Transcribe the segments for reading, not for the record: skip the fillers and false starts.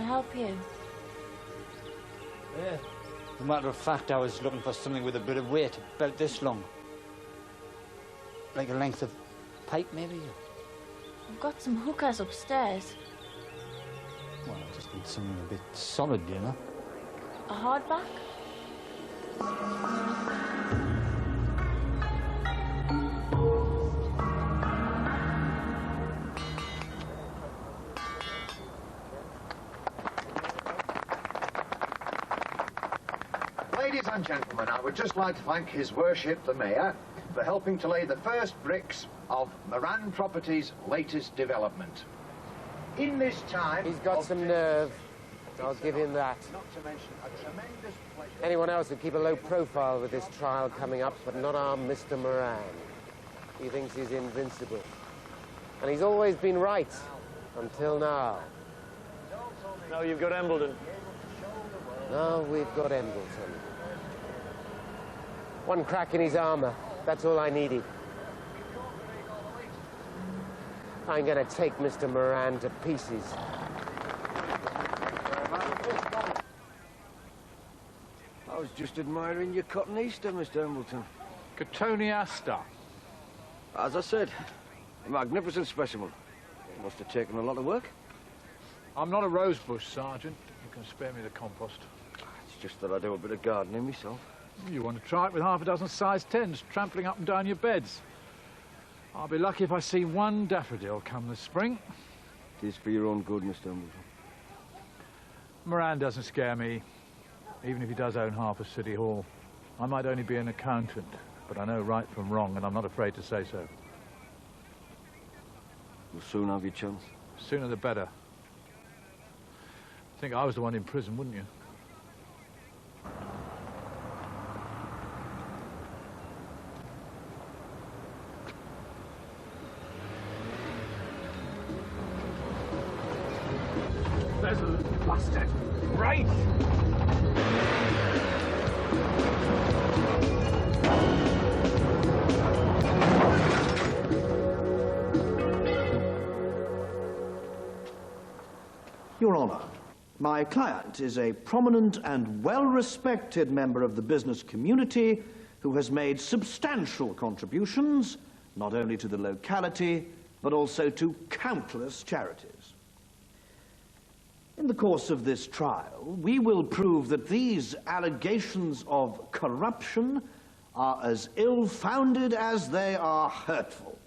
help you? Yeah. As a matter of fact, I was looking for something with a bit of weight, about this long. Like a length of pipe, maybe? I've got some hookahs upstairs. Well, I just need something a bit solid, you know? A hardback? Ladies and gentlemen, I would just like to thank His Worship the Mayor for helping to lay the first bricks of Moran Properties' latest development. In this time... He's got some nerve. I'll give him that. Not to mention a tremendous pleasure... Anyone else would keep a low profile with this trial coming up, but not our Mr. Moran. He thinks he's invincible. And he's always been right, until now. Now you've got Embleton. Now we've got Embleton. One crack in his armor. That's all I needed. I'm gonna take Mr. Moran to pieces. I was just admiring your cotton Easter, Mr. Embleton. Cotoneaster. As I said, a magnificent specimen. Must have taken a lot of work. I'm not a rosebush, Sergeant. You can spare me the compost. It's just that I do a bit of gardening myself. You want to try it with half a dozen size 10s, trampling up and down your beds. I'll be lucky if I see one daffodil come this spring. It is for your own good, Mr. Embleton. Moran doesn't scare me, even if he does own half a city hall. I might only be an accountant, but I know right from wrong, and I'm not afraid to say so. You'll soon have your chance. Sooner the better. Think I was the one in prison, wouldn't you? There's a bastard! Right! Your Honor, my client is a prominent and well-respected member of the business community who has made substantial contributions, not only to the locality, but also to countless charities. In the course of this trial, we will prove that these allegations of corruption are as ill-founded as they are hurtful,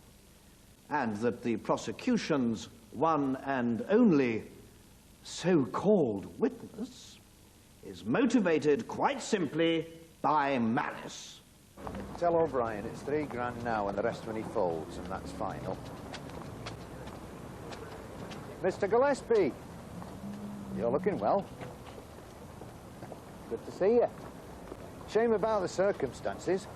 and that the prosecution's one and only so-called witness is motivated quite simply by malice. Tell O'Brien it's £3 now and the rest when he folds, and that's final. Mr. Gillespie, you're looking well. Good to see you. Shame about the circumstances.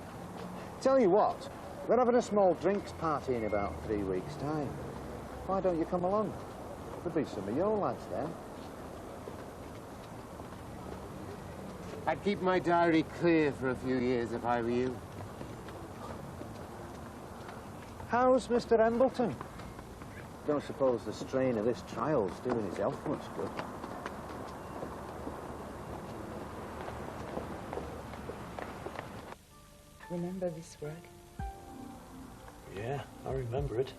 Tell you what, we're having a small drinks party in about 3 weeks' time. Why don't you come along? There'll be some of your lads there. I'd keep my diary clear for a few years if I were you. How's Mr. Embleton? Don't suppose the strain of this trial's doing his health much good. Remember this work? Yeah, I remember it.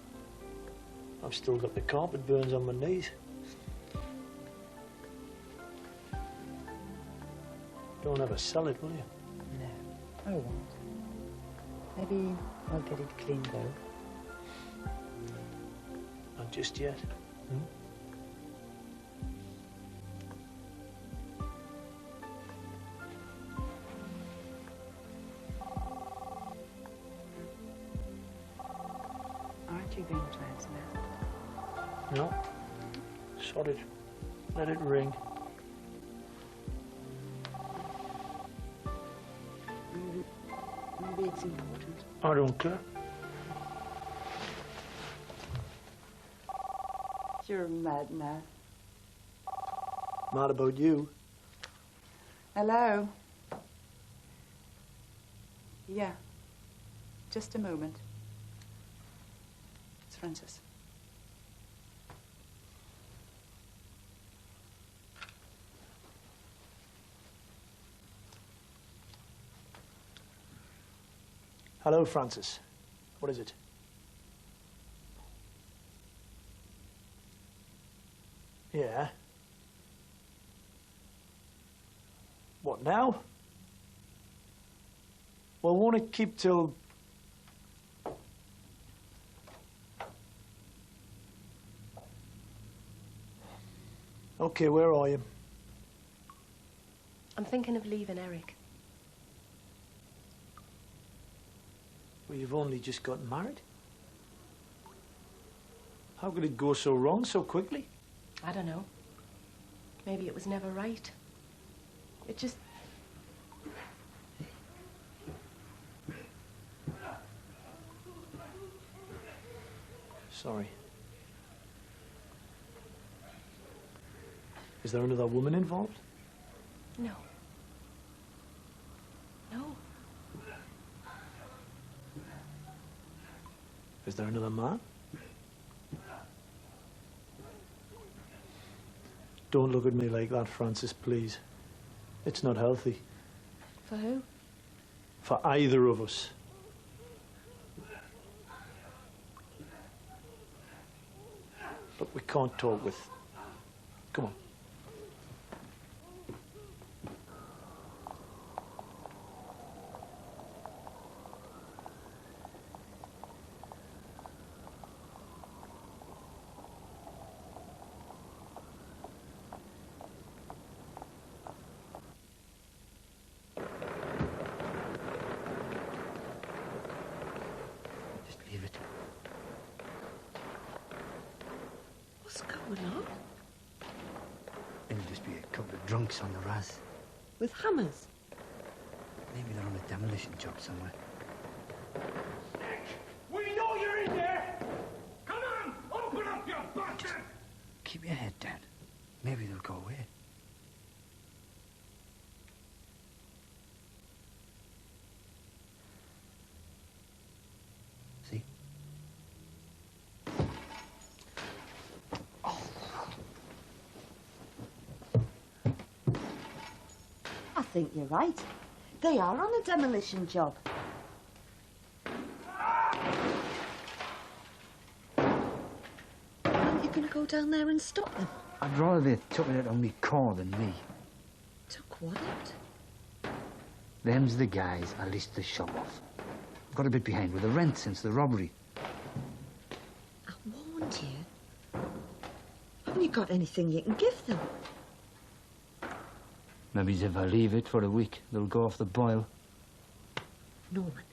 I've still got the carpet burns on my knees. Don't ever sell it, will you? No, I won't. Maybe I'll get it cleaned though. Not just yet. Aren't you going to answer that? No. Solid. Let it ring. Maybe it's important. I don't care. You're mad now. Mad about you. Hello? Yeah. Just a moment. It's Francis. Hello, Francis. What is it? Yeah. What, now? Well, won't it keep till... Okay, where are you? I'm thinking of leaving Eric. Well, you've only just gotten married. How could it go so wrong so quickly? I don't know. Maybe it was never right. It just... Sorry. Is there another woman involved? No. No. Is there another man? Don't look at me like that, Francis, please. It's not healthy. For who? For either of us. Look, we can't talk with... Come on. Just leave it. What's going on? It'll just be a couple of drunks on the Raz. With hammers? Maybe they're on a demolition job somewhere. We know you're in there! Come on! Open up, you bastard! Keep your head down. Maybe they'll go away. See? I think you're right. They are on a demolition job. Aren't you going to go down there and stop them? I'd rather they took it out on me car than me. Took what out? Them's the guys I leased the shop off. Got a bit behind with the rent since the robbery. I warned you. Haven't you got anything you can give them? Maybe if I leave it for a week, they'll go off the boil. Norman,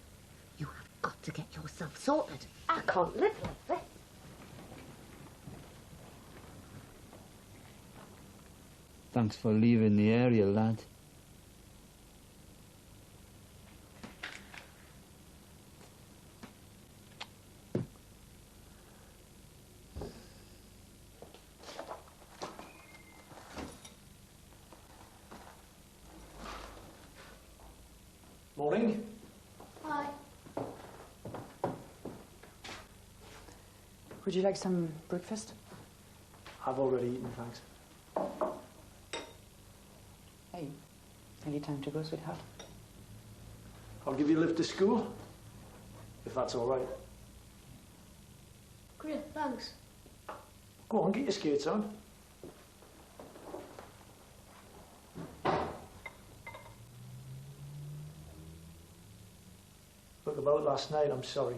you have got to get yourself sorted. I can't live like this. Thanks for leaving the area, lad. Morning. Hi. Would you like some breakfast? I've already eaten, thanks. Hey, any time to go, sweetheart? I'll give you a lift to school, if that's all right. Great, thanks. Go on, get your skates on. Look, about last night, I'm sorry.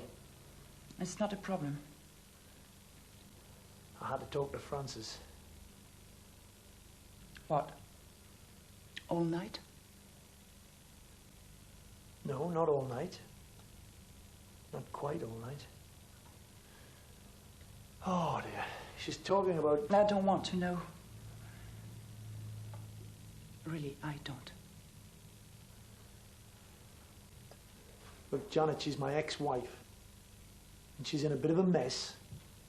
It's not a problem. I had to talk to Francis. What? All night? No, not all night. Not quite all night. Oh, dear. She's talking about... I don't want to know. Really, I don't. Look, Janet, she's my ex-wife. And she's in a bit of a mess,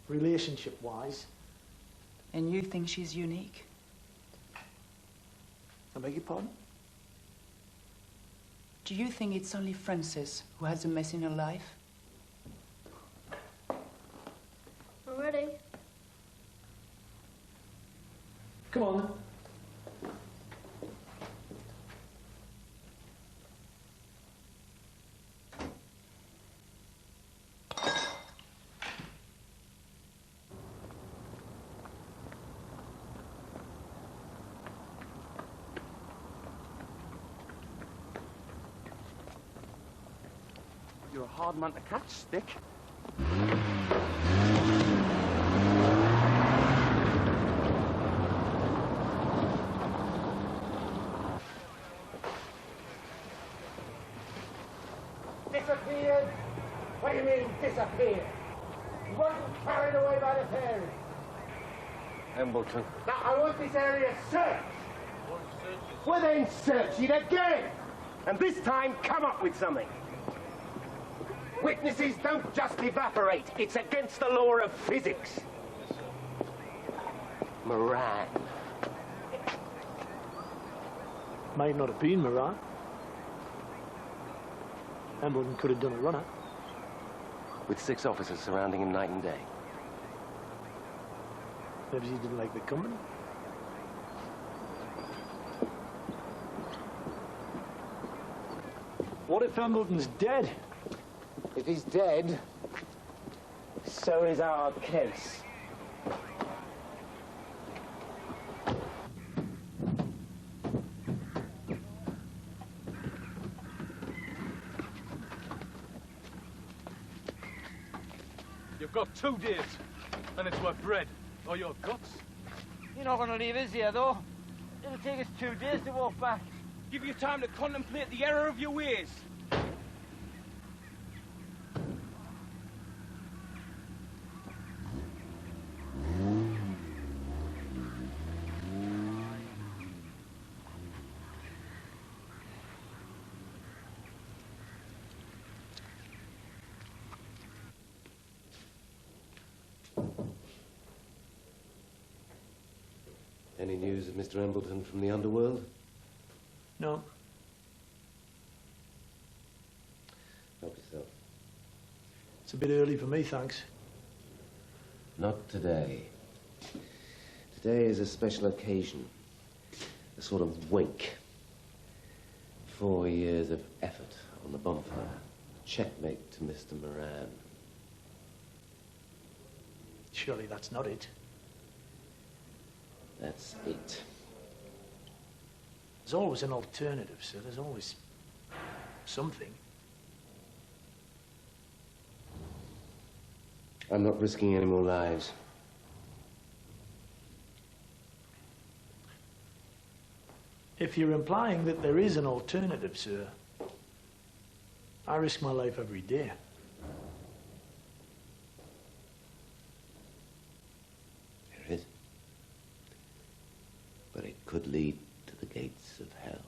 relationship-wise. And you think she's unique? I beg your pardon? Do you think it's only Frances who has a mess in her life? I'm ready. Come on. You're a hard man to catch, Stick. Disappeared? What do you mean, disappeared? He wasn't carried away by the fairies. Embleton. Now, I want this area searched. Well, then search it again. And this time, come up with something. Witnesses don't just evaporate. It's against the law of physics. Moran. Might not have been Moran. Embleton could have done a runner. With 6 officers surrounding him night and day. Maybe he didn't like the company. What if Embleton's dead? If he's dead, so is our case. You've got 2 days, and it's worth bread, or your guts. You're not going to leave us here, though. It'll take us 2 days to walk back. Give you time to contemplate the error of your ways. Any news of Mr. Embleton from the underworld? No. Help yourself. It's a bit early for me, thanks. Not today. Today is a special occasion. A sort of wake. 4 years of effort on the bonfire. Checkmate to Mr. Moran. Surely that's not it. That's it. There's always an alternative, sir. There's always something. I'm not risking any more lives. If you're implying that there is an alternative, sir, I risk my life every day. There is. But it could lead to the gates of hell.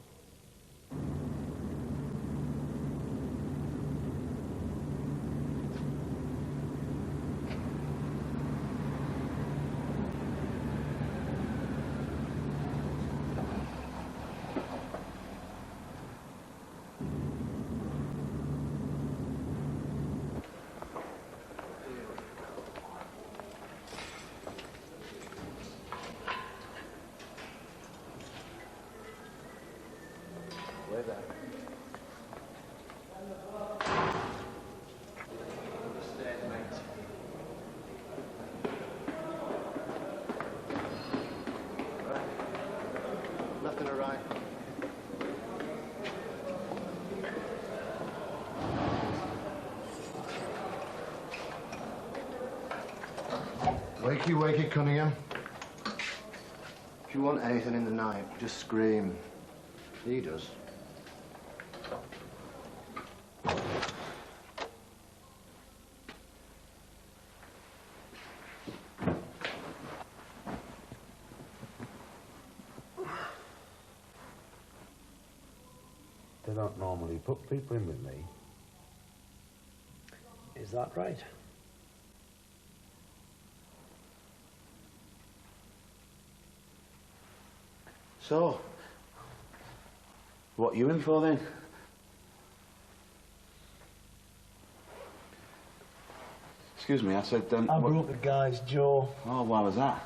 Nothing to write. Wakey, wakey, Cunningham. If you want anything in the night, just scream. He does. They don't normally put people in with me. Is that right? So, what you in for then? Excuse me, I said, I brought the guy's jaw. Oh, why was that?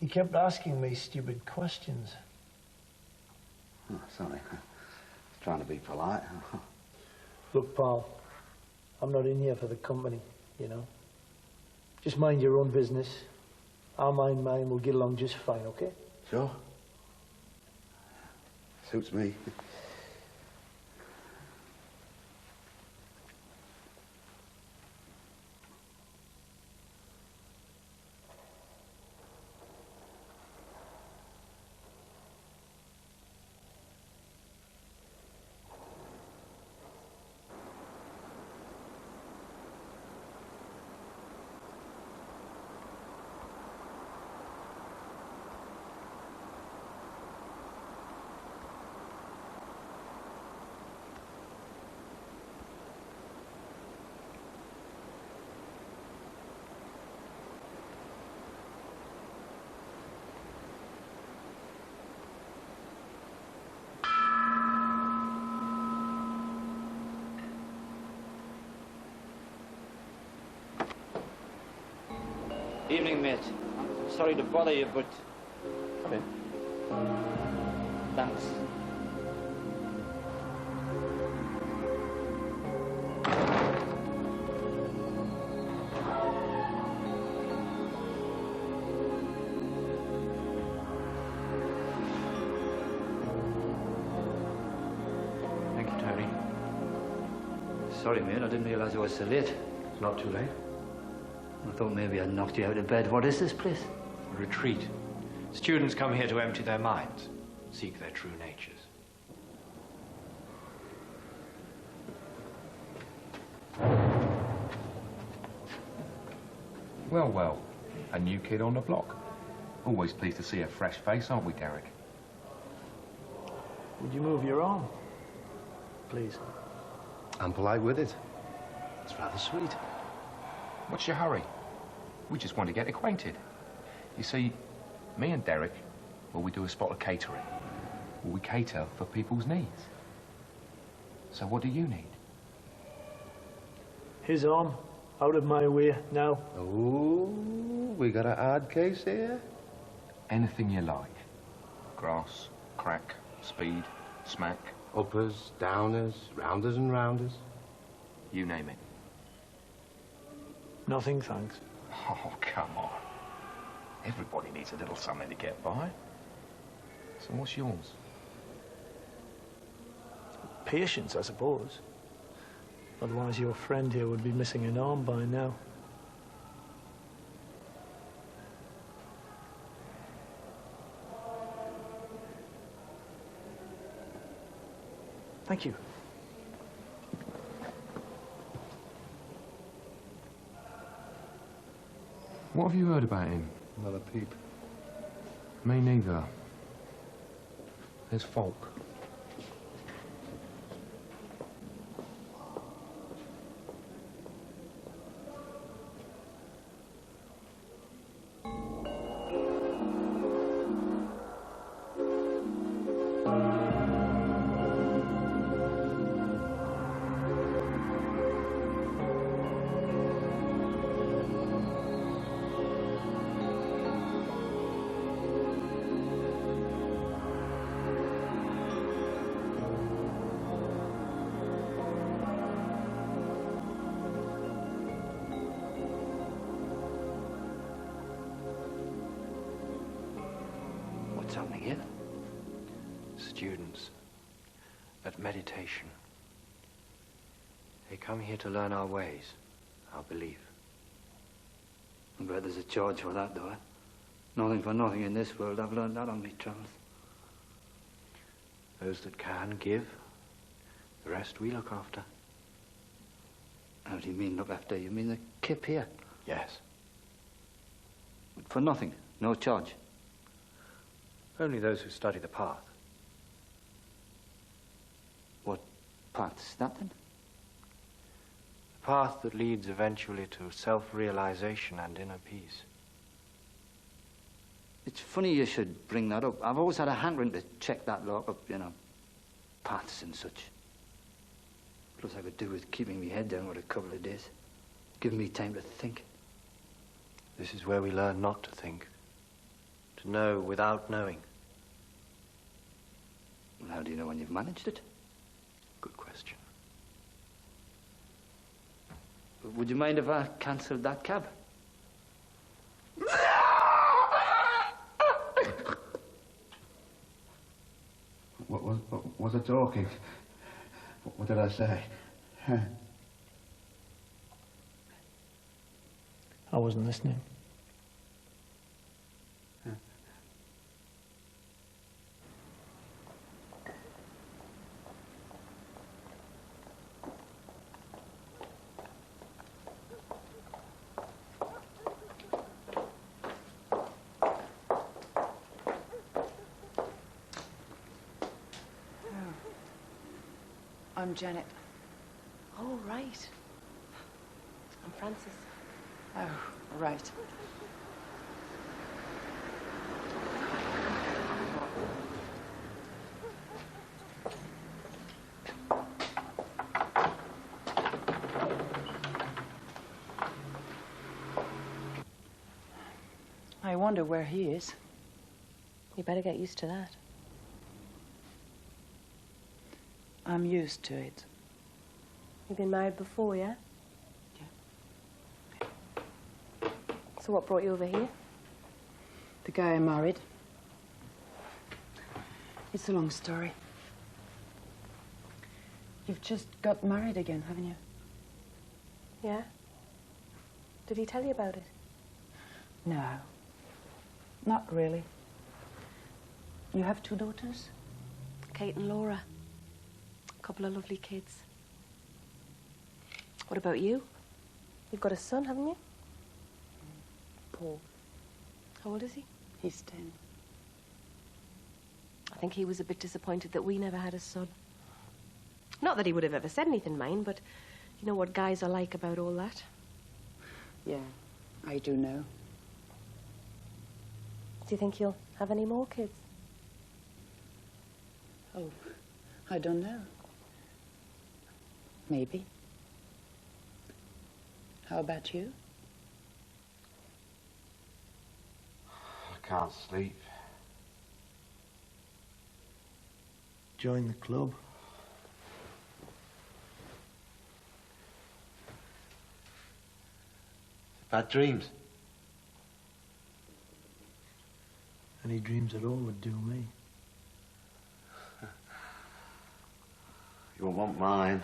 He kept asking me stupid questions. Oh, sorry. Trying to be polite. Look, pal, I'm not in here for the company, you know. Just mind your own business. I'll mind mine. We'll get along just fine, okay? Sure. Suits me. Evening, mate. Sorry to bother you, but... Come in. Thanks. Thank you, Tony. Sorry, mate. I didn't realise I was so late. It's not too late. I thought maybe I'd knocked you out of bed. What is this place? A retreat. Students come here to empty their minds, seek their true natures. Well, well, a new kid on the block. Always pleased to see a fresh face, aren't we, Derek? Would you move your arm, please? I'm polite with it. It's rather sweet. What's your hurry? We just want to get acquainted. You see, me and Derek, well, we do a spot of catering. Well, we cater for people's needs. So what do you need? His arm, out of my way now. Oh, we got a hard case here? Anything you like. Grass, crack, speed, smack. Uppers, downers, rounders and rounders. You name it. Nothing, thanks. Oh, come on. Everybody needs a little something to get by. So what's yours? Patience, I suppose. Otherwise your friend here would be missing an arm by now. Thank you. What have you heard about him? Not a peep. Me neither. There's Falk. What's happening here? Students at meditation. They come here to learn our ways, our belief. I bet there's a charge for that, though. Eh? Nothing for nothing in this world. I've learned that on my travels. Those that can give, the rest we look after. How do you mean look after? You mean the kip here? Yes. For nothing, no charge. Only those who study the path. What path's that then? The path that leads eventually to self-realization and inner peace. It's funny you should bring that up. I've always had a hankering to check that lot up, you know, paths and such. Plus I could do with keeping my head down for a couple of days, giving me time to think. This is where we learn not to think, to know without knowing. Well, how do you know when you've managed it? Good question. Would you mind if I cancelled that cab? What was I talking? What did I say? I wasn't listening. I'm Janet. Oh, right. I'm Frances. Oh, right. I wonder where he is. You better get used to that. I'm used to it. You've been married before, yeah? So what brought you over here? The guy I married. It's a long story. You've just got married again, haven't you? Yeah? Did he tell you about it? No. Not really. You have 2 daughters? Kate and Laura. A couple of lovely kids. What about you? You've got a son, haven't you? Paul. How old is he? He's 10. I think he was a bit disappointed that we never had a son. Not that he would have ever said anything, mind, but you know what guys are like about all that. Yeah, I do know. Do you think you'll have any more kids? Oh, I don't know. Maybe. How about you? I can't sleep. Join the club. Bad dreams. Any dreams at all would do me. You won't want mine.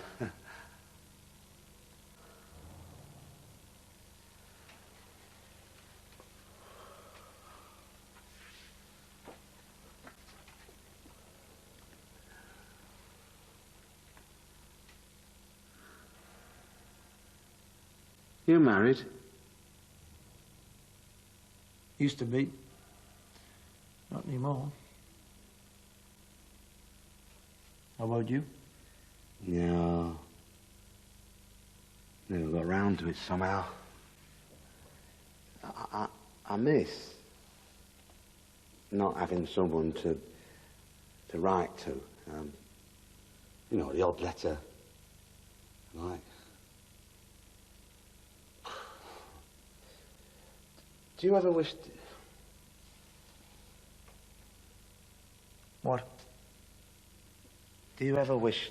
You married? Used to be. Not anymore. How about you? No. Never got round to it somehow. I miss not having someone to write to. You know, the odd letter. Like. Do you ever wish... What? Do you ever wish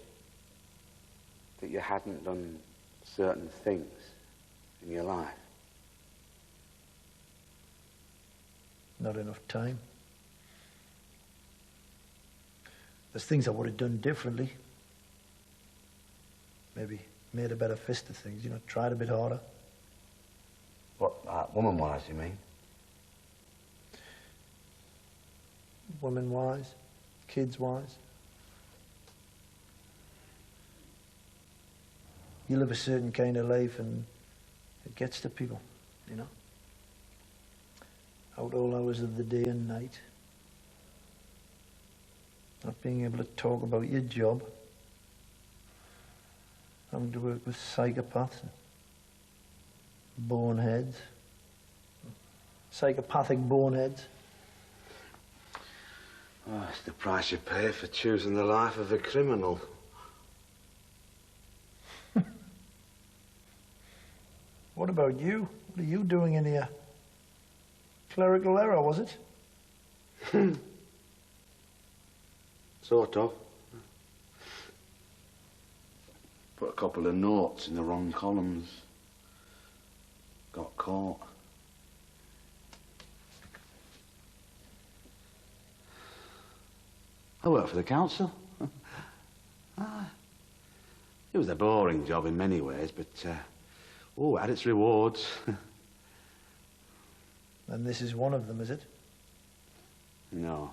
that you hadn't done certain things in your life? Not enough time. There's things I would have done differently. Maybe made a better fist of things, you know, tried a bit harder. What, woman-wise, you mean? Women-wise, kids-wise. You live a certain kind of life and it gets to people, you know. Out all hours of the day and night. Not being able to talk about your job. Having to work with psychopaths and boneheads. Psychopathic boneheads. Oh, it's the price you pay for choosing the life of a criminal. What about you? What are you doing in here? Clerical error, was it? Sort of. Put a couple of notes in the wrong columns. Got caught. I worked for the council. It was a boring job in many ways, but, it had its rewards. And this is one of them, is it? No.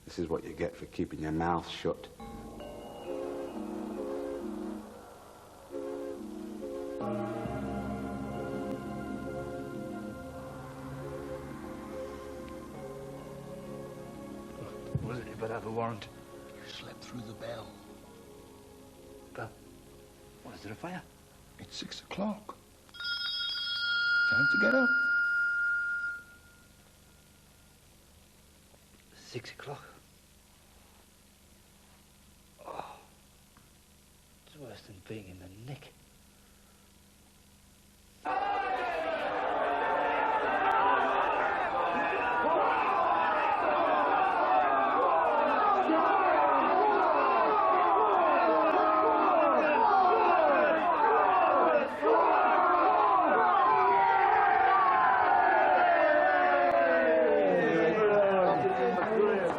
This is what you get for keeping your mouth shut. Was it? You better have a warrant. You slept through the bell. Bell? What, is there a fire? It's 6 o'clock. Time to get up. 6 o'clock? Oh. It's worse than being in the nick.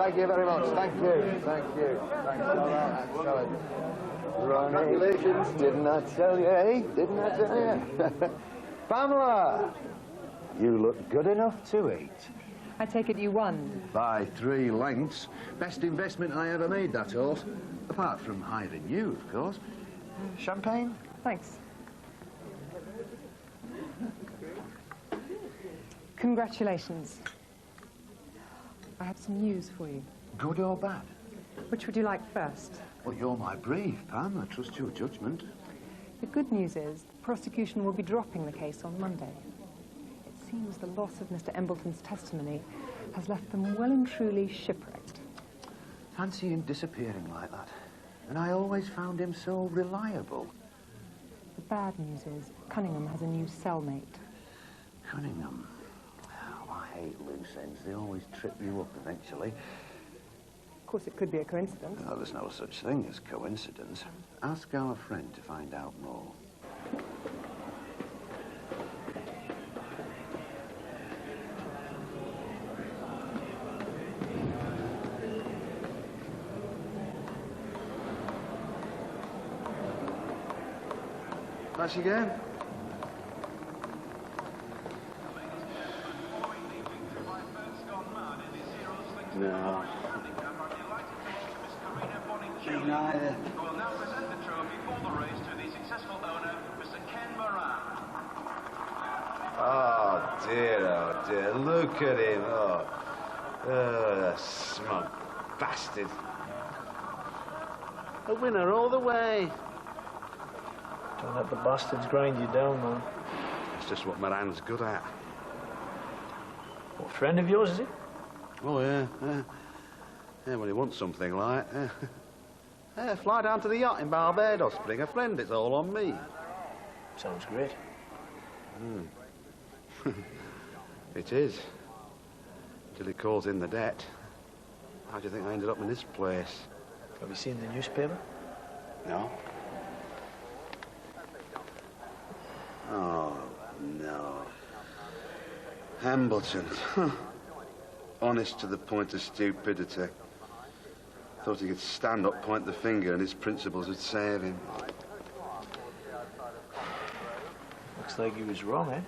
Thank you very much. Thank you. Thank you. Thanks. All right. Excellent. Congratulations. Didn't I tell you, eh? Didn't I tell you? Pamela, you look good enough to eat. I take it you won. By 3 lengths. Best investment I ever made, that horse. Apart from hiring you, of course. Champagne? Thanks. Congratulations. I have some news for you. Good or bad? Which would you like first? Well, you're my brief, Pam. I trust your judgment. The good news is the prosecution will be dropping the case on Monday. It seems the loss of Mr. Embleton's testimony has left them well and truly shipwrecked. Fancy him disappearing like that. And I always found him so reliable. The bad news is Cunningham has a new cellmate. Cunningham? Oh, I hate loose ends. They always trip you up eventually. Of course, it could be a coincidence. No, there's no such thing as coincidence. Ask our friend to find out more. That's again. No. Me neither. Who will now present the trophy for the race to the successful owner, Mr. Ken Moran. Oh dear, look at him. The smug bastard. A winner all the way. Don't let the bastards grind you down, man. That's just what Moran's good at. What, friend of yours, is he? Oh, yeah. Yeah, when he wants something like. Yeah, fly down to the yacht in Barbados, bring a friend, it's all on me. Sounds great. It is. Till he calls in the debt. How do you think I ended up in this place? Have you seen the newspaper? No. Oh, no. Hambleton. Honest to the point of stupidity. Thought he could stand up, point the finger, and his principles would save him. Looks like he was wrong, eh?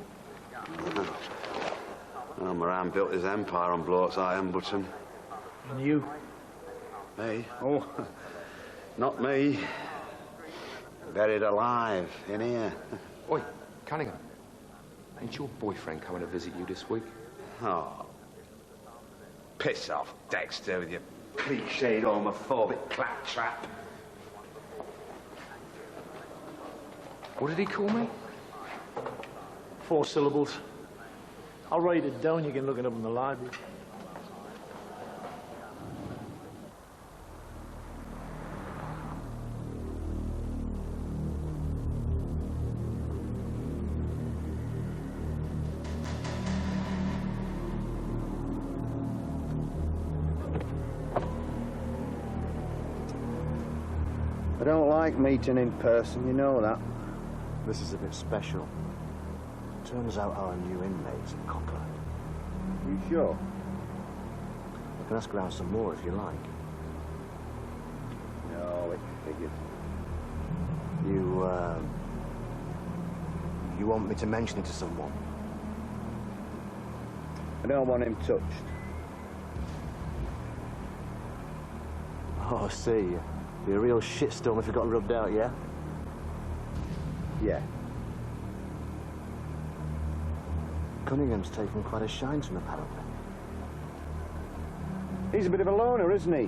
Well, Moran built his empire on blokes like Hambleton. And you? Me? Oh, not me. Buried alive in here. Oi, Cunningham. Ain't your boyfriend coming to visit you this week? Oh. Piss off, Dexter, with your cliched homophobic claptrap. What did he call me? 4 syllables. I'll write it down, you can look it up in the library. I don't like meeting in person, you know that. This is a bit special. Turns out our new inmate's a copper. You sure? I can ask around some more if you like. No, it figured. You want me to mention it to someone? I don't want him touched. Oh, I see. Be a real shitstorm if you got rubbed out, yeah? Yeah. Cunningham's taken quite a shine to him, apparently. He's a bit of a loner, isn't he?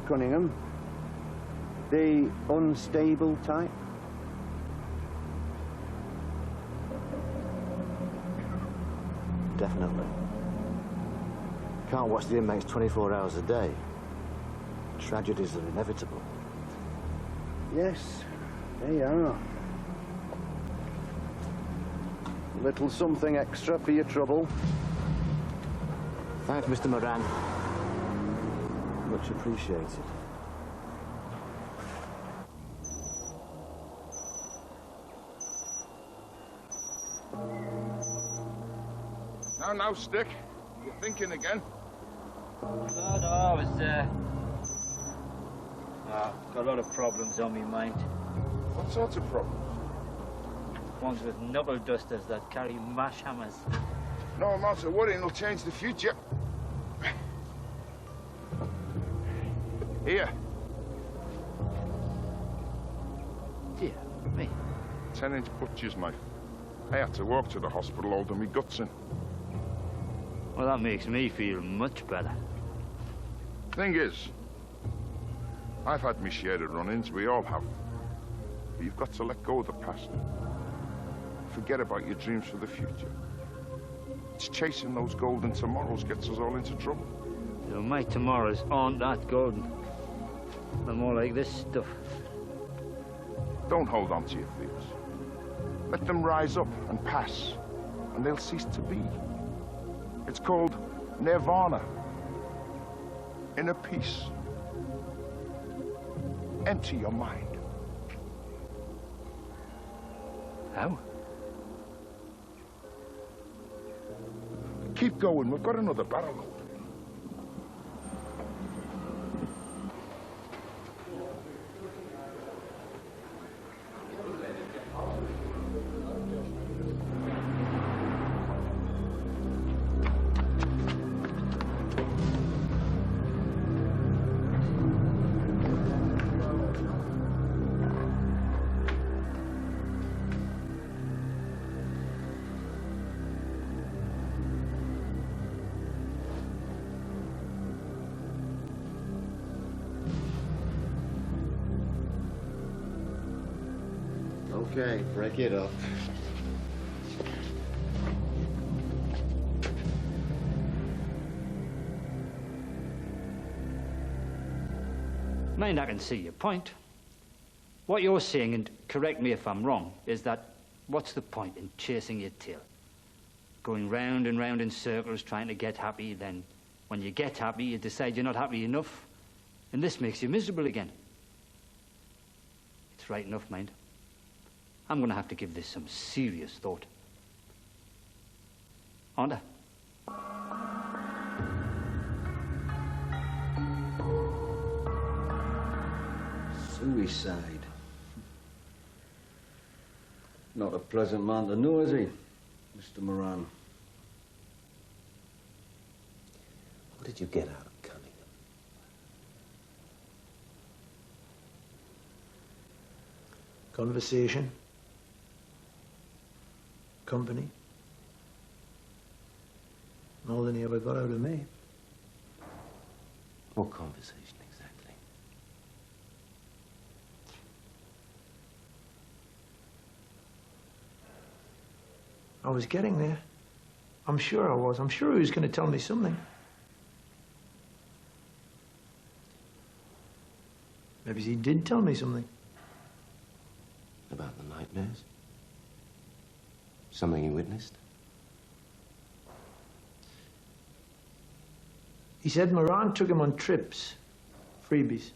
Cunningham. The unstable type. Definitely. Can't watch the inmates 24 hours a day. Tragedies are inevitable. Yes, they are. A little something extra for your trouble. Thanks, Mr. Moran. Much appreciated. Now, Stick. You're thinking again. Oh, no, I was, got a lot of problems on me mind. What sorts of problems? Ones with knuckle dusters that carry mash hammers. No amount of worrying will change the future. Here. Dear me. 10-inch butcher's knife. I had to walk to the hospital holding me guts in. Well, that makes me feel much better. Thing is, I've had my share of run-ins, we all have. But you've got to let go of the past. Forget about your dreams for the future. It's chasing those golden tomorrows gets us all into trouble. You know, my tomorrows aren't that golden. They're more like this stuff. Don't hold on to your fears. Let them rise up and pass, and they'll cease to be. It's called nirvana. Inner peace. Empty your mind. How? Keep going, we've got another barrel load. Okay, break it up. Mind, I can see your point. What you're saying, and correct me if I'm wrong, is that what's the point in chasing your tail? Going round and round in circles trying to get happy, then when you get happy, you decide you're not happy enough, and this makes you miserable again. It's right enough, mind. I'm going to have to give this some serious thought. Aren't I? Suicide. Not a pleasant man to know, is he, Mr. Moran? What did you get out of Cunningham? Conversation. Company. More than he ever got out of me. What conversation exactly? I was getting there. I'm sure I was. I'm sure he was going to tell me something. Maybe he did tell me something. About the nightmares? Something you witnessed? He said Moran took him on trips, freebies.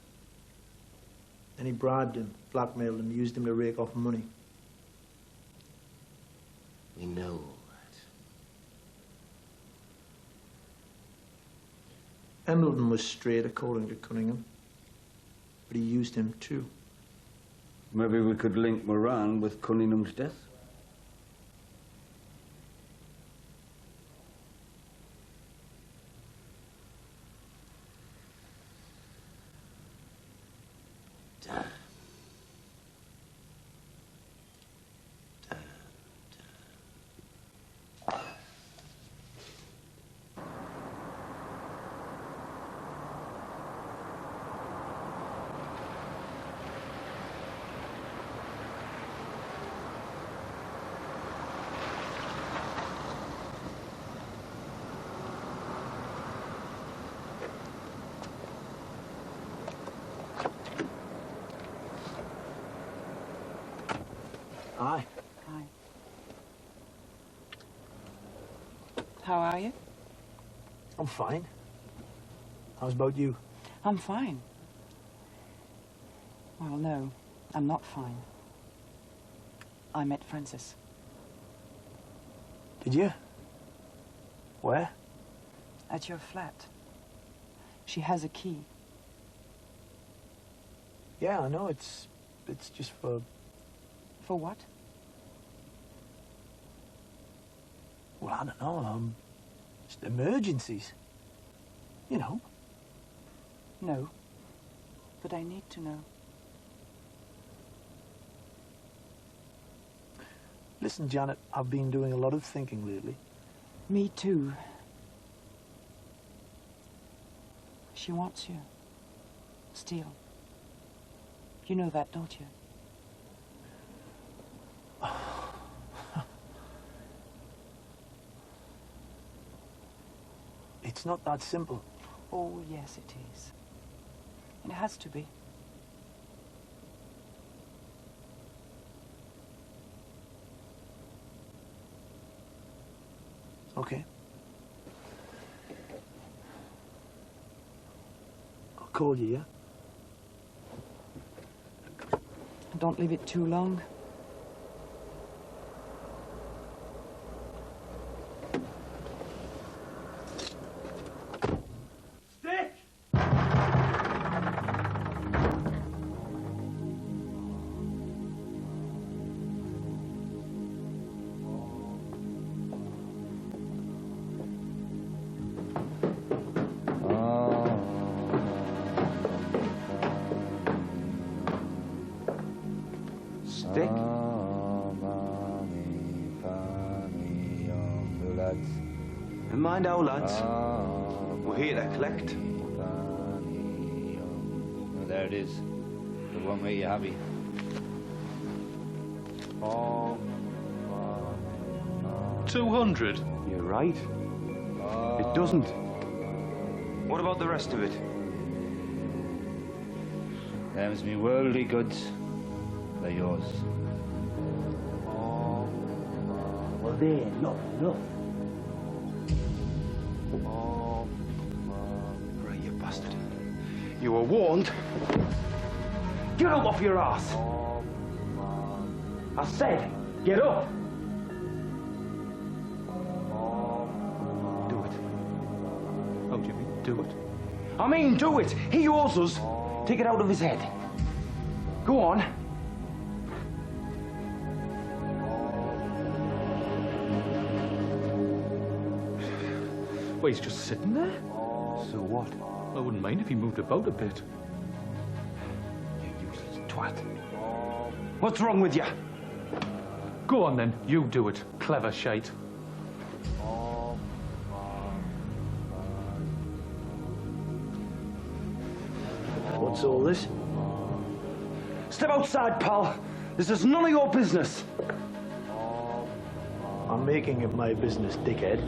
Then he bribed him, blackmailed him, used him to rake off money. We know all that. Embleton was straight, according to Cunningham. But he used him too. Maybe we could link Moran with Cunningham's death? Hi. Hi. How are you? I'm fine. How's about you? I'm fine. Well, no, I'm not fine. I met Francis. Did you? Where? At your flat. She has a key. Yeah, I know, it's just for... For what? Well, I don't know, just emergencies. You know. No. But I need to know. Listen, Janet, I've been doing a lot of thinking lately. Me too. She wants you. Steele. You know that, don't you? It's not that simple. Oh, yes, it is. And it has to be. Okay. I'll call you, yeah? Don't leave it too long. Stick! Stick? Never mind our lads. We're here to collect. Oh, there it is. The one where you're happy. Oh, 200? You're right. It doesn't. What about the rest of it? Them's me worldly goods. They're yours. Well, they're not enough. Right, you bastard. You were warned. Get up off your ass. I said, get up. Do it. Oh, Jimmy, do it. I mean, do it. He owes us. Take it out of his head. Go on. Well, he's just sitting there. So what? I wouldn't mind if he moved about a bit. You useless twat. What's wrong with you? Go on then, you do it, clever shite. What's all this? Step outside, pal. This is none of your business. I'm making it my business, dickhead.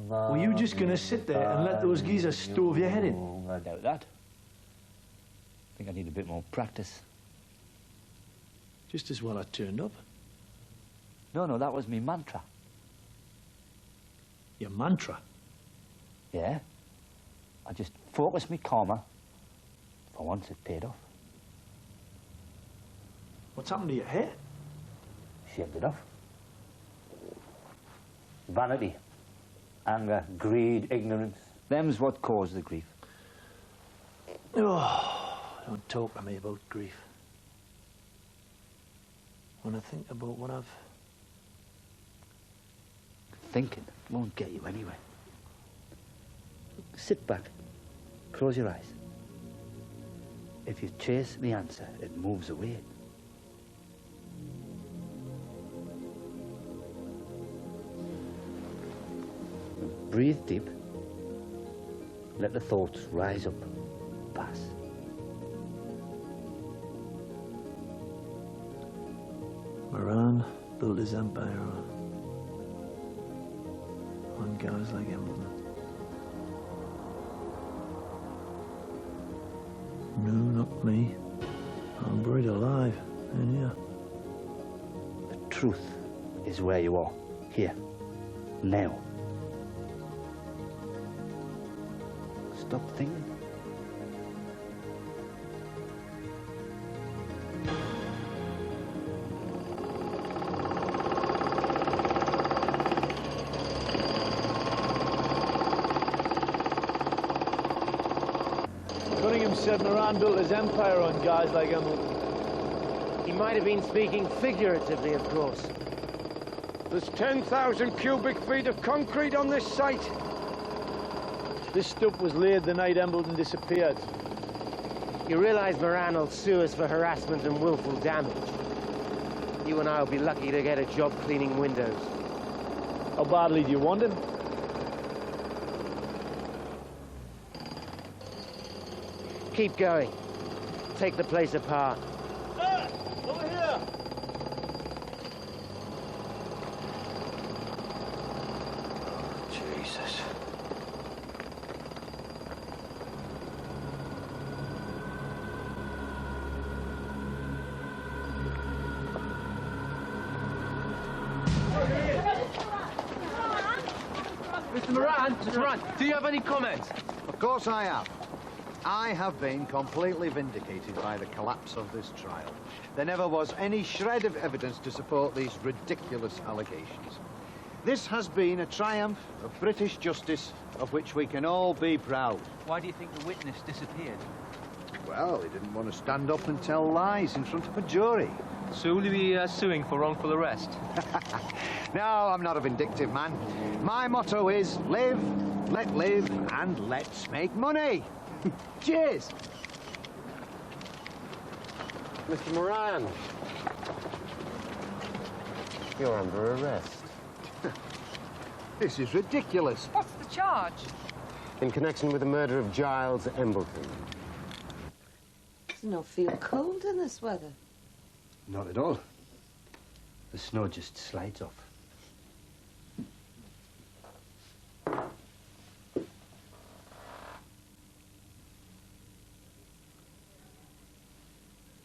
Were you just going to sit there and let those geezers stove your head in? I doubt that. I think I need a bit more practice. Just as well I turned up. No, that was me mantra. Your mantra? Yeah. I just focused me karma. For once, it paid off. What's happened to your hair? Shaved it off. Vanity, anger, greed, ignorance. Them's what caused the grief. Oh, don't talk to me about grief. When I think about what I've... Thinking won't get you anywhere. Sit back. Close your eyes. If you chase the answer, it moves away. Breathe deep. Let the thoughts rise up, pass. Moran built his empire on on guys like Embleton. No, not me. I'm buried alive in here. The truth is where you are. Here. Now. Stop thinking. Cunningham said Moran built his empire on guys like Embleton. He might have been speaking figuratively, of course. There's 10,000 cubic feet of concrete on this site. This stuff was laid the night Embleton disappeared. You realise Moran will sue us for harassment and willful damage. You and I will be lucky to get a job cleaning windows. How badly do you want him? Keep going. Take the place apart. Over here! Jesus. Mr. Moran, do you have any comments? Of course I have. I have been completely vindicated by the collapse of this trial. There never was any shred of evidence to support these ridiculous allegations. This has been a triumph of British justice of which we can all be proud. Why do you think the witness disappeared? Well, he didn't want to stand up and tell lies in front of a jury. So will you be suing for wrongful arrest? No, I'm not a vindictive man. My motto is live, let live, and let's make money. Cheers. Mr. Moran, you're under arrest. This is ridiculous. What's the charge? In connection with the murder of Giles Embleton. Does it not feel cold in this weather? Not at all. The snow just slides off.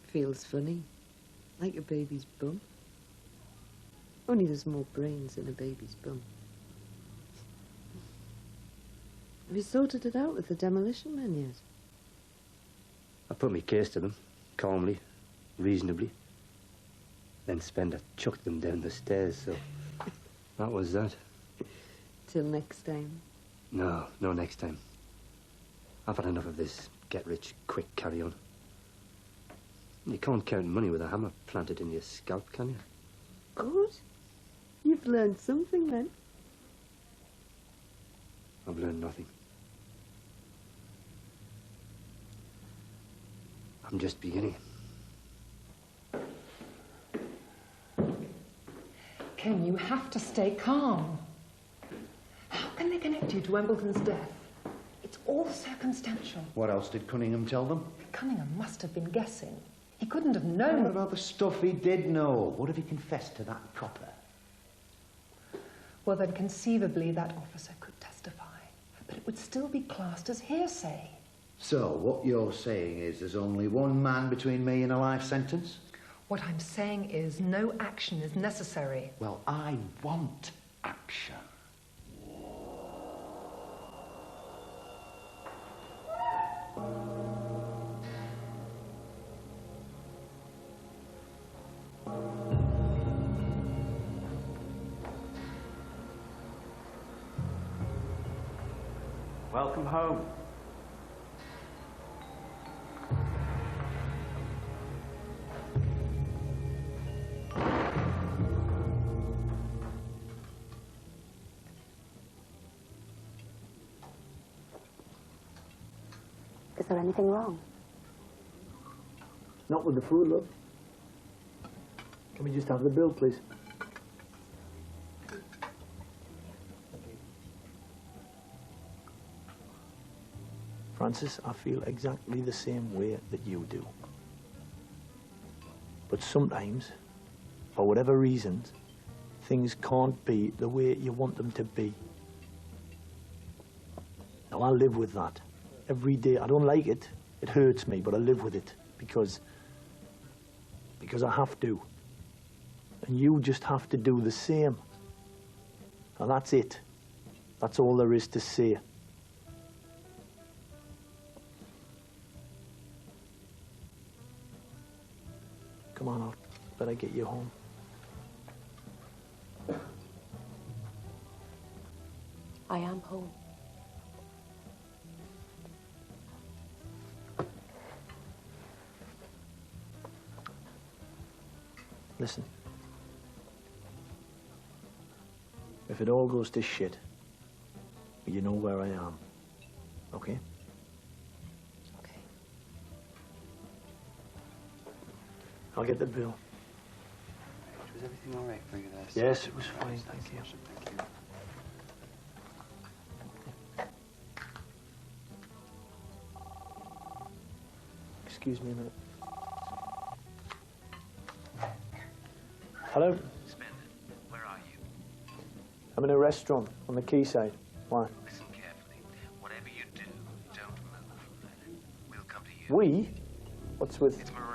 Feels funny. Like a baby's bum. Only there's more brains in a baby's bum. Have you sorted it out with the demolition men yet? I put my case to them, calmly, reasonably. Then Spender chucked them down the stairs, so that was that. Till next time. No next time. I've had enough of this get-rich-quick carry-on. You can't count money with a hammer planted in your scalp, can you? Good. You've learned something then. I've learned nothing. I'm just beginning. Ken, you have to stay calm. How can they connect you to Embleton's death? It's all circumstantial. What else did Cunningham tell them? Cunningham must have been guessing. He couldn't have known. What about the stuff he did know? What if he confessed to that copper? Well, then conceivably that officer could testify, but it would still be classed as hearsay. So, what you're saying is there's only one man between me and a life sentence? What I'm saying is no action is necessary. Well, I want action. Welcome home. Is there anything wrong? Not with the food, love. Can we just have the bill, please? Francis, I feel exactly the same way that you do. But sometimes, for whatever reasons, things can't be the way you want them to be. Now, I live with that every day. I don't like it. It hurts me, but I live with it because I have to. And you just have to do the same. And that's it. That's all there is to say. Come on, I'll better get you home. I am home. Listen. If it all goes to shit, you know where I am. Okay? Okay. I'll get the bill. Was everything all right for you there? Yes, it was fine, thank you. Thank you. Excuse me a minute. Hello? Splendid. Where are you? I'm in a restaurant on the quayside. Why? Listen carefully. Whatever you do, don't move from there. We'll come to you. We? What's with... It's Morocco.